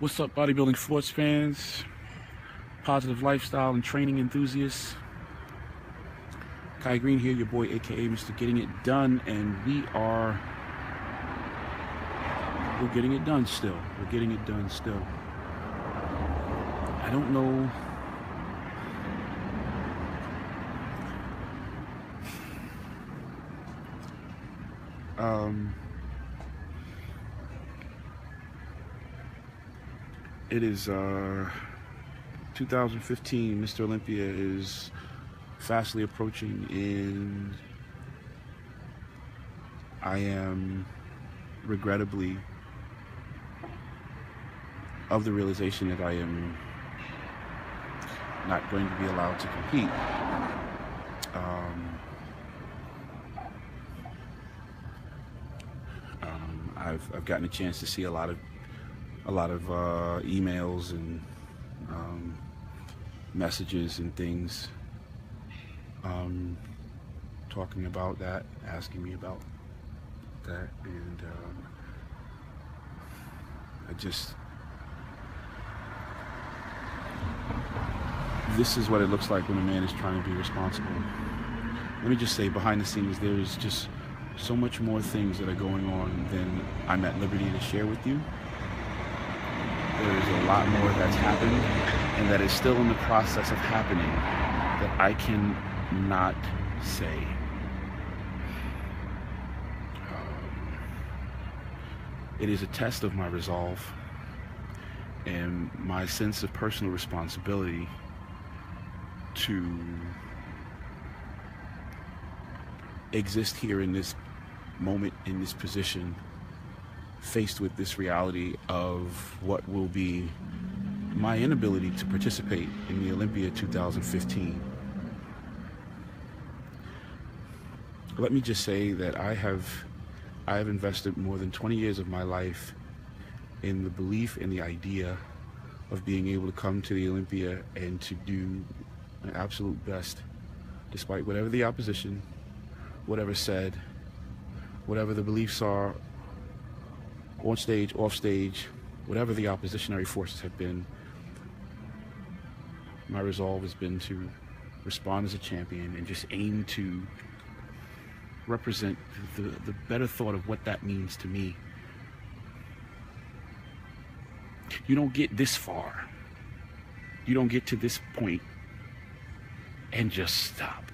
What's up, bodybuilding sports fans, positive lifestyle and training enthusiasts? Greene here, your boy, aka Mr. Getting It Done, and we're getting it done still. We're getting it done still. I don't know. It is 2015. Mr. Olympia is fastly approaching, and I am regrettably of the realization that I am not going to be allowed to compete. I've gotten a chance to see a lot of emails and messages and things talking about that, asking me about that, and this is what it looks like when a man is trying to be responsible. Let me just say, behind the scenes, there's just so much more things that are going on than I'm at liberty to share with you. There's a lot more that's happened and that is still in the process of happening that I can not say. It is a test of my resolve and my sense of personal responsibility to exist here in this moment, in this position, faced with this reality of what will be my inability to participate in the Olympia 2015. Let me just say that I have invested more than 20 years of my life in the belief and the idea of being able to come to the Olympia and to do my absolute best, despite whatever the opposition, whatever said, whatever the beliefs are, on stage, off stage, whatever the oppositionary forces have been. My resolve has been to respond as a champion and just aim to represent the better thought of what that means to me. You don't get this far. You don't get to this point and just stop.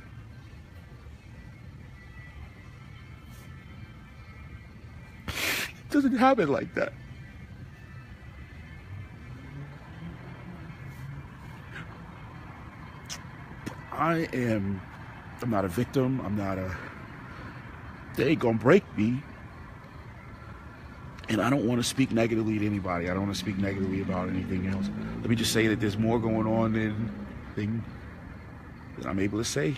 It doesn't happen like that. I'm not a victim. They ain't gonna break me. And I don't want to speak negatively to anybody. I don't want to speak negatively about anything else. Let me just say that there's more going on than I'm able to say.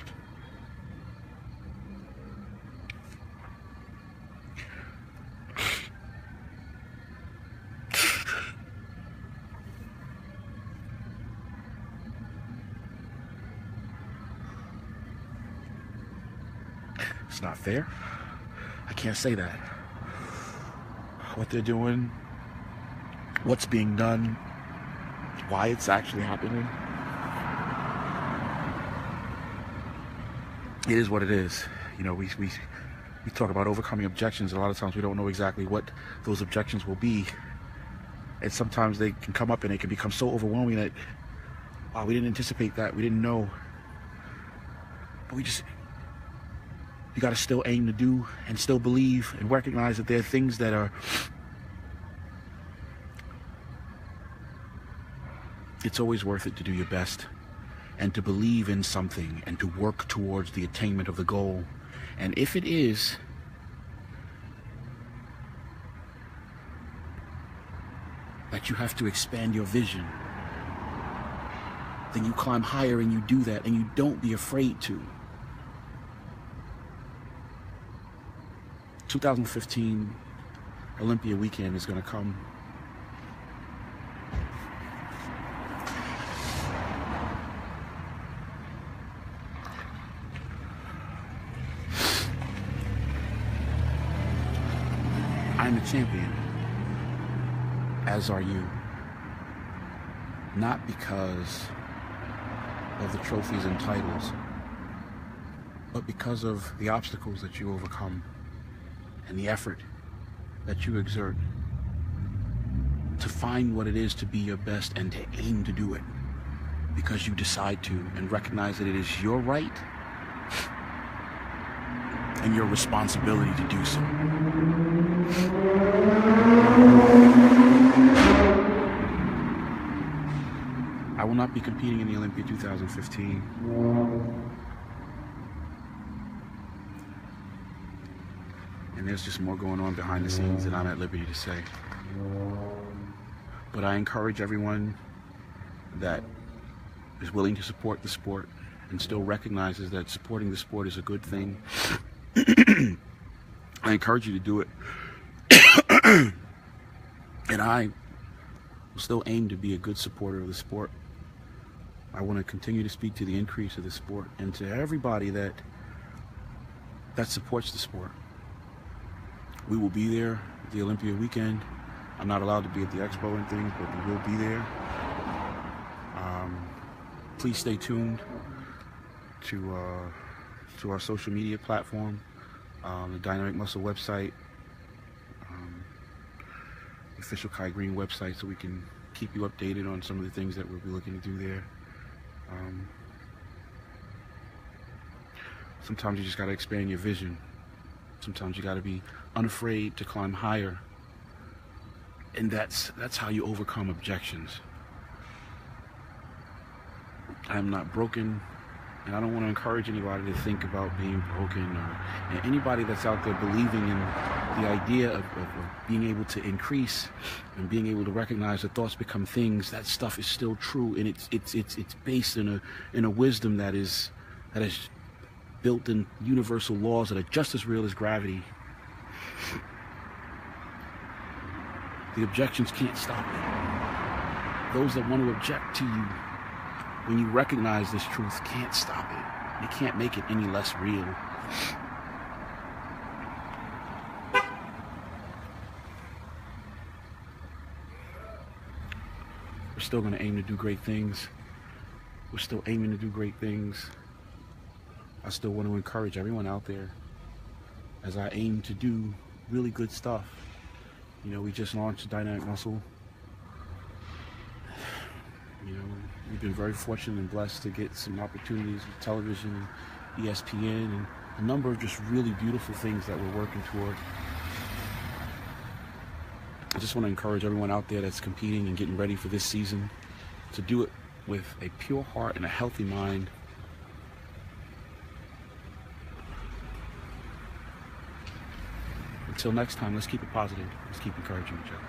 It's not fair. I can't say that. What they're doing, what's being done, why it's actually happening. It is what it is. You know, we talk about overcoming objections. A lot of times we don't know exactly what those objections will be. And sometimes they can come up and it can become so overwhelming that, wow, we didn't anticipate that, we didn't know. But you got to still aim to do and still believe and recognize that there are things that are, it's always worth it to do your best and to believe in something and to work towards the attainment of the goal. And if it is that you have to expand your vision, then you climb higher and you do that, and you don't be afraid to. 2015 Olympia weekend is going to come. I'm a champion, as are you. not because of the trophies and titles, but because of the obstacles that you overcome and the effort that you exert to find what it is to be your best and to aim to do it because you decide to and recognize that it is your right and your responsibility to do so. I will not be competing in the Olympia 2015. And there's just more going on behind the scenes that I'm at liberty to say. But I encourage everyone that is willing to support the sport and still recognizes that supporting the sport is a good thing. I encourage you to do it. And I will still aim to be a good supporter of the sport. I want to continue to speak to the increase of the sport and to everybody that supports the sport. We will be there at the Olympia weekend. I'm not allowed to be at the expo and things, but we will be there. Please stay tuned to our social media platform, the Dynamic Muscle website, the official Kai Greene website, so we can keep you updated on some of the things that we'll be looking to do there. Sometimes you just got to expand your vision. Sometimes you got to be unafraid to climb higher, and that's how you overcome objections. I am not broken, and I don't want to encourage anybody to think about being broken, or anybody that's out there believing in the idea of being able to increase and being able to recognize that thoughts become things. That stuff is still true, and it's based in a wisdom that is built in universal laws that are just as real as gravity. The objections can't stop it. Those that want to object to you when you recognize this truth can't stop it. They can't make it any less real. We're still going to aim to do great things. We're still aiming to do great things. I still want to encourage everyone out there as I aim to do really good stuff. You know, we just launched Dynamic Muscle. You know, we've been very fortunate and blessed to get some opportunities with television and ESPN and a number of just really beautiful things that we're working toward. I just want to encourage everyone out there that's competing and getting ready for this season to do it with a pure heart and a healthy mind. Until next time, let's keep it positive. Let's keep encouraging each other.